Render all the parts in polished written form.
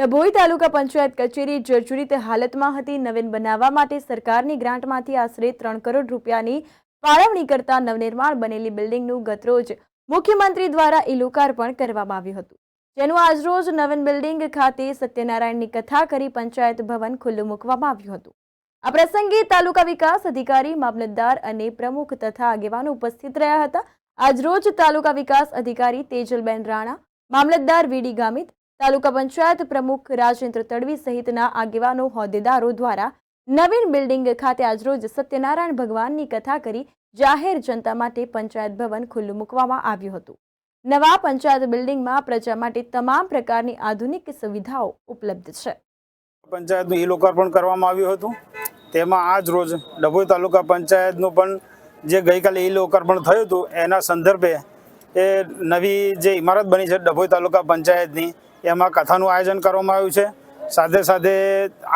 ડભોઈ તાલુકા પંચાયત કચેરી જર્જરિત હાલતમાં હતી। નવીન બનાવવા માટે સરકારની ગ્રાન્ટમાંથી આશરે 3 કરોડ રૂપિયાની ફાળવણી કરતા નવનિર્માણ બનેલી બિલ્ડિંગનું ગતરોજ મુખ્યમંત્રી દ્વારા ઈ-લોકાર્પણ કરવામાં આવ્યું હતું, જેનું આજરોજ નવીન બિલ્ડિંગ ખાતે સત્યનારાયણની કથા કરી પંચાયત ભવન ખુલ્લું મૂકવામાં આવ્યું હતું। આ પ્રસંગે તાલુકા વિકાસ અધિકારી, મામલતદાર અને પ્રમુખ તથા આગેવાનો ઉપસ્થિત રહ્યા હતા। આજરોજ તાલુકા વિકાસ અધિકારી તેજલબેન રાણા, મામલતદાર વીડી ગામિત, તાલુકા પંચાયત પ્રમુખ રાજેન્દ્ર તડવી સહિતના આગેવાનો હોદ્દેદારો દ્વારા નવીન બિલ્ડિંગ ખાતે આજરોજ સત્યનારાયણ ભગવાનની કથા કરી જાહેર જનતા માટે પંચાયત ભવન ખુલ્લું મૂકવામાં આવ્યું હતું। નવા પંચાયત બિલ્ડિંગમાં પ્રજા માટે તમામ પ્રકારની આધુનિક સુવિધાઓ ઉપલબ્ધ છે। પંચાયતનું ઈ-લોકાર્પણ કરવામાં આવ્યું હતું। તેમાં આજ રોજ ડભોઈ તાલુકા પંચાયતનું પણ જે ગઈકાલે ઈ-લોકાર્પણ થયું હતું એના સંદર્ભે એ નવી જે ઇમારત બની છે ડભોઈ તાલુકા પંચાયતની, એમાં કથાનું આયોજન કરવામાં આવ્યું છે। સાથે સાથે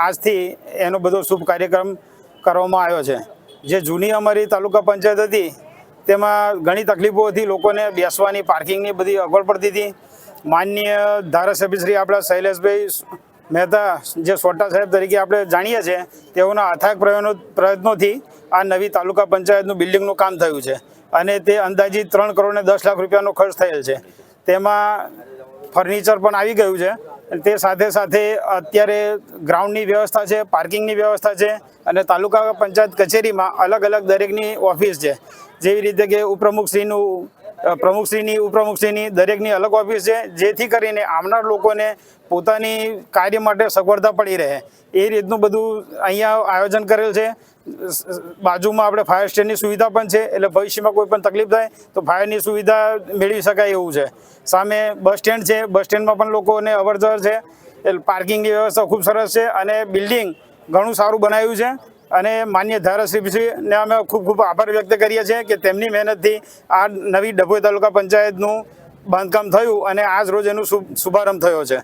આજથી એનો બધો શુભ કાર્યક્રમ કરવામાં આવ્યો છે। જે જૂની અમારી તાલુકા પંચાયત હતી તેમાં ઘણી તકલીફો હતી, લોકોને બેસવાની, પાર્કિંગની બધી અગવડ પડતી હતી। માનનીય ધારાસભ્ય શ્રી આપણા શૈલેષભાઈ મહેતા, જે સોટા સાહેબ તરીકે આપણે જાણીએ છીએ, તેઓના અથાગ પ્રયત્નોથી આ નવી તાલુકા પંચાયતનું બિલ્ડિંગનું કામ થયું છે અને તે અંદાજિત 3 કરોડ ને 10 લાખ રૂપિયાનો ખર્ચ થયેલ છે। તેમાં ફર્નિચર પણ આવી ગયું છે। તે સાથે સાથે અત્યારે ગ્રાઉન્ડની વ્યવસ્થા છે, પાર્કિંગની વ્યવસ્થા છે અને તાલુકા પંચાયત કચેરીમાં અલગ અલગ દરેકની ઓફિસ છે। જેવી રીતે કે ઉપપ્રમુખશ્રીની દરેકની અલગ ઓફિસ છે, જેથી કરીને આવનાર લોકોને પોતાની કાર્ય માટે સગવડતા પડી રહે એ રીતનું બધું અહીંયા આયોજન કરેલ છે। બાજુમાં આપણે ફાયર સ્ટેશનની સુવિધા પણ છે, એટલે ભવિષ્યમાં કોઈ પણ તકલીફ થાય તો ફાયરની સુવિધા મેળવી શકાય એવું છે। સામે બસ સ્ટેન્ડ છે, બસ સ્ટેન્ડમાં પણ લોકોને અવરજવર છે। એટલે પાર્કિંગની વ્યવસ્થા ખૂબ સરસ છે અને બિલ્ડિંગ ઘણું સારું બનાવ્યું છે અને માન્ય ધારાસભ્યશ્રીને અમે ખૂબ આભાર વ્યક્ત કરીએ છીએ કે તેમની મહેનતથી આ નવી ડભોઈ તાલુકા પંચાયતનું બાંધકામ થયું અને આજ રોજ એનો શુભારંભ થયો છે।